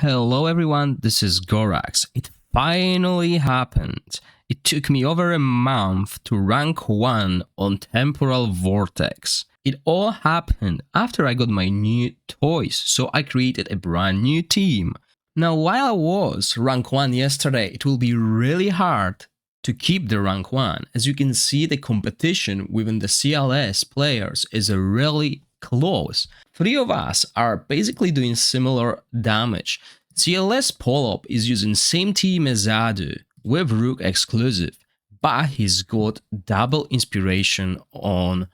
Hello everyone, this is Gorax. It finally happened. It took me over a month to rank 1 on Temporal Vortex. It all happened after I got my new toys, so I created a brand new team. Now while I was rank 1 yesterday, it will be really hard to keep the rank 1. As you can see, the competition within the CLS players is really close. 3 of us are basically doing similar damage. CLS Polop is using same team as Adu with Rook exclusive, but he's got double inspiration on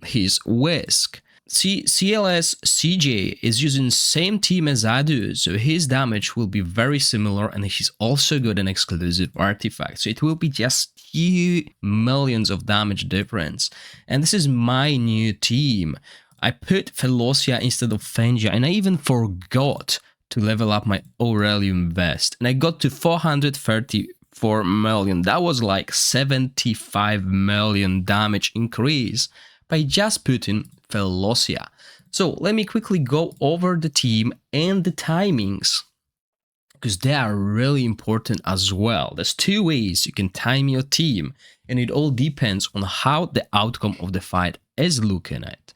his Whisk. CLS CJ is using same team as Adu, so his damage will be very similar, and he's also got an exclusive artifact, so it will be just few millions of damage difference. And this is my new team. I put Velocia instead of Fenja, and I even forgot to level up my Aurelium Vest, and I got to 434 million. That was like 75 million damage increase by just putting Velocia. So let me quickly go over the team and the timings, because they are really important as well. There's 2 ways you can time your team, and it all depends on how the outcome of the fight is looking at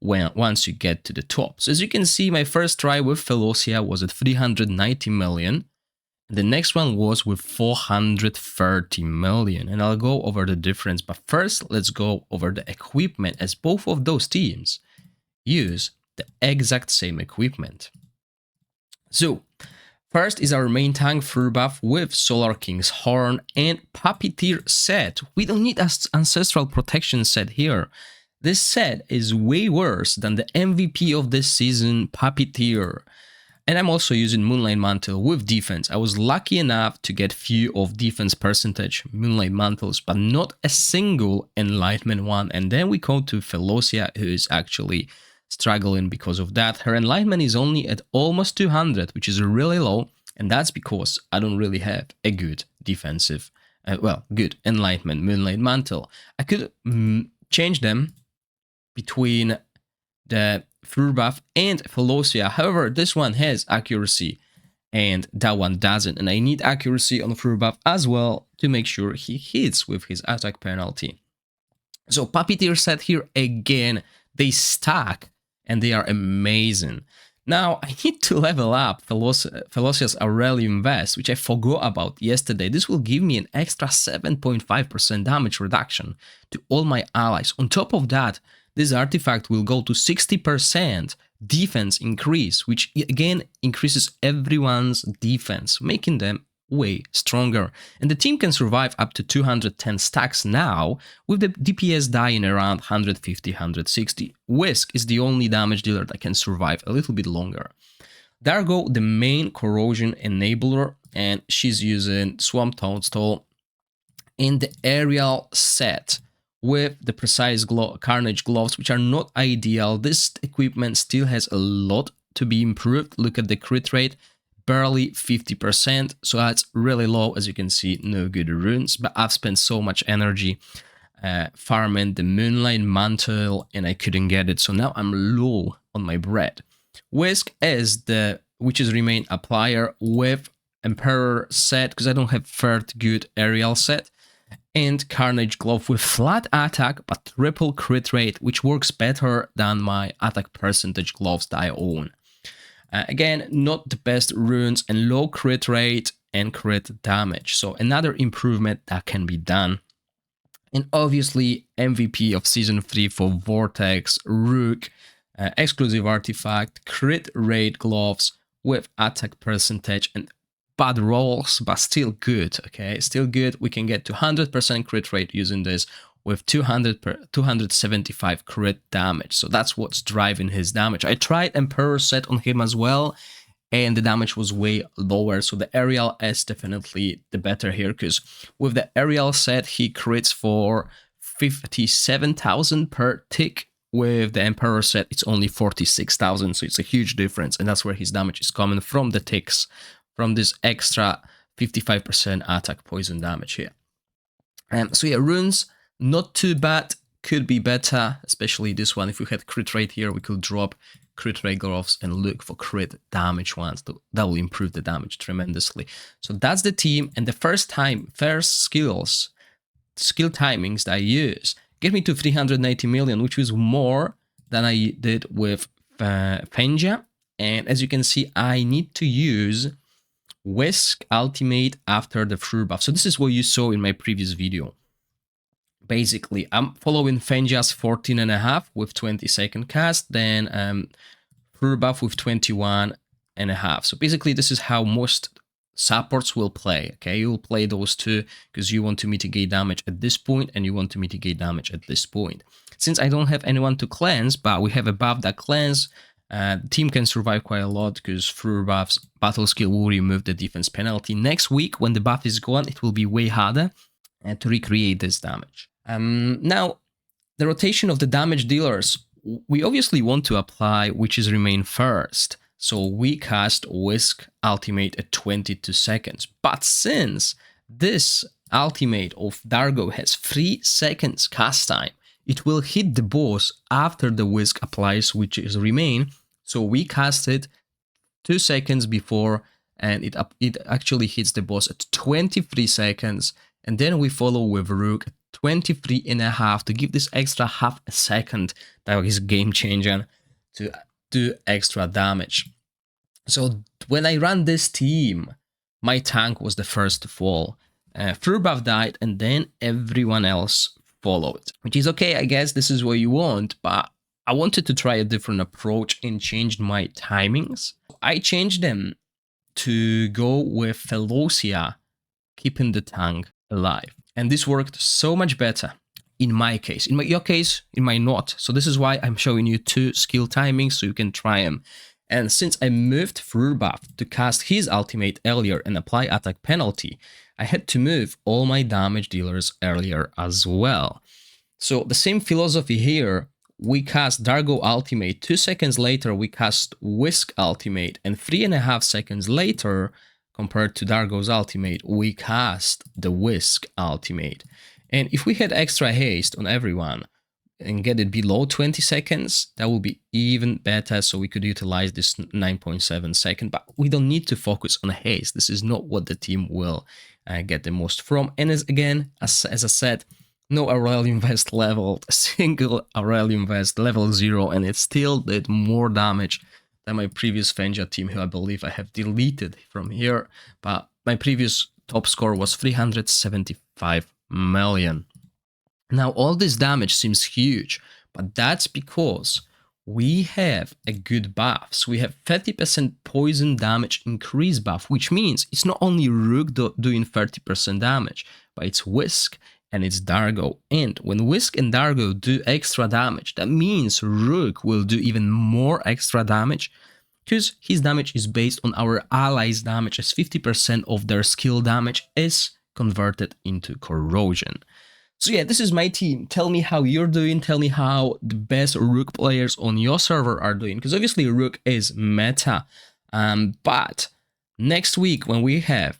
once you get to the top. So as you can see, my first try with Velocia was at 390 million. The next one was with 430 million, and I'll go over the difference. But first, let's go over the equipment, as both of those teams use the exact same equipment. So first is our main tank full buff with Solar King's Horn and Puppeteer set. We don't need an Ancestral Protection set here. This set is way worse than the MVP of this season, Puppeteer. And I'm also using Moonlight Mantle with defense. I was lucky enough to get few of defense percentage Moonlight Mantles, but not a single Enlightenment one. And then we go to Velocia, who is actually struggling because of that. Her Enlightenment is only at almost 200, which is really low. And that's because I don't really have a good defensive, good Enlightenment Moonlight Mantle. I could change them between the full buff and Velocia. However, this one has accuracy and that one doesn't, and I need accuracy on full buff as well to make sure he hits with his attack penalty. So Puppeteer set here again, they stack and they are amazing. Now I need to level up Velocia's Aurelium Vest, which I forgot about yesterday. This will give me an extra 7.5% damage reduction to all my allies. On top of that, this artifact will go to 60% defense increase, which again increases everyone's defense, making them way stronger. And the team can survive up to 210 stacks now, with the DPS dying around 150-160. Whisk is the only damage dealer that can survive a little bit longer. Dargo, the main corrosion enabler, and she's using Swamp Toadstool in the aerial set with the precise Carnage gloves, which are not ideal. This equipment still has a lot to be improved. Look at the crit rate, barely 50%, so that's really low. As you can see, no good runes, but I've spent so much energy farming the Moonlight Mantle and I couldn't get it, so now I'm low on my bread. Whisk is the Witch's Remain applier with Emperor set, because I don't have third good aerial set, and Carnage Glove with flat attack but triple crit rate, which works better than my attack percentage gloves that I own. Again, not the best runes, and low crit rate and crit damage, so another improvement that can be done. And obviously MVP of Season 3 for Vortex, Rook, exclusive artifact, crit rate gloves with attack percentage and bad rolls, but still good, okay? Still good. We can get to 100% crit rate using this with 275 crit damage. So that's what's driving his damage. I tried Emperor set on him as well, and the damage was way lower. So the aerial is definitely the better here, because with the aerial set, he crits for 57,000 per tick. With the Emperor set, it's only 46,000, so it's a huge difference, and that's where his damage is coming from, the ticks, from this extra 55% attack poison damage here. So yeah, runes, not too bad, could be better, especially this one. If we had crit rate here, we could drop crit rate growths and look for crit damage ones. That will improve the damage tremendously. So that's the team, and the first skill timings that I use get me to 380 million, which was more than I did with Fenja. And as you can see, I need to use Whisk Ultimate after the Fleur buff. So this is what you saw in my previous video. Basically, I'm following Fenja's 14.5 with 20-second cast, then Fleur buff with 21.5. So basically, this is how most supports will play. Okay, you'll play those two because you want to mitigate damage at this point and you want to mitigate damage at this point. Since I don't have anyone to cleanse, but we have a buff that cleanse, the team can survive quite a lot because Fleur buff's battle skill will remove the defense penalty. Next week, when the buff is gone, it will be way harder to recreate this damage. Now, the rotation of the damage dealers, we obviously want to apply witches remain first. So we cast Whisk Ultimate at 22 seconds. But since this ultimate of Dargo has 3 seconds cast time, it will hit the boss after the Whisk applies witches remain. So we cast it 2 seconds before, and it actually hits the boss at 23 seconds. And then we follow with Rook at 23.5 to give this extra half a second that is game changing to do extra damage. So when I ran this team, my tank was the first to fall. Fleur buff died, and then everyone else followed, which is okay. I guess this is what you want, but I wanted to try a different approach and changed my timings. I changed them to go with Felocia, keeping the tank alive. And this worked so much better in my case. In your case, it might not. So this is why I'm showing you 2 skill timings so you can try them. And since I moved Fleur buff to cast his ultimate earlier and apply attack penalty, I had to move all my damage dealers earlier as well. So the same philosophy here. We cast Dargo ultimate, 2 seconds later we cast Whisk ultimate, and 3.5 seconds later, compared to Dargo's ultimate, we cast the Whisk ultimate. And if we had extra haste on everyone and get it below 20 seconds, that would be even better, so we could utilize this 9.7 second, but we don't need to focus on haste. This is not what the team will get the most from. And as I said, no Aurelium Vest leveled, a single Aurelium Vest level 0, and it still did more damage than my previous Fenja team, who I believe I have deleted from here, but my previous top score was 375 million. Now all this damage seems huge, but that's because we have a good buff. So we have 30% poison damage increase buff, which means it's not only Rook doing 30% damage, but it's Whisk and it's Dargo. And when Whisk and Dargo do extra damage, that means Rook will do even more extra damage, because his damage is based on our allies' damage, as 50% of their skill damage is converted into corrosion. So yeah, this is my team. Tell me how you're doing. Tell me how the best Rook players on your server are doing, because obviously Rook is meta. But next week when we have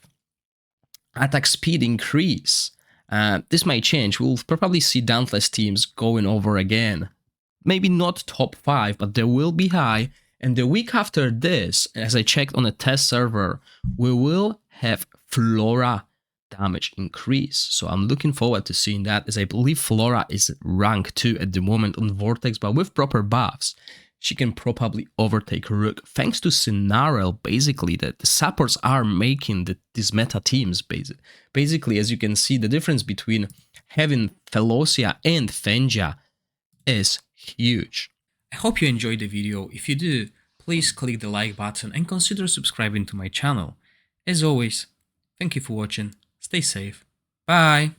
attack speed increase, this might change. We'll probably see Dauntless teams going over again. Maybe not top 5, but they will be high. And the week after this, as I checked on a test server, we will have Flora damage increase. So I'm looking forward to seeing that, as I believe Flora is rank 2 at the moment on Vortex, but with proper buffs, she can probably overtake Rook, thanks to scenario, basically, that the supports are making these meta teams. Basically, as you can see, the difference between having Felocia and Fenja is huge. I hope you enjoyed the video. If you do, please click the like button and consider subscribing to my channel. As always, thank you for watching. Stay safe. Bye.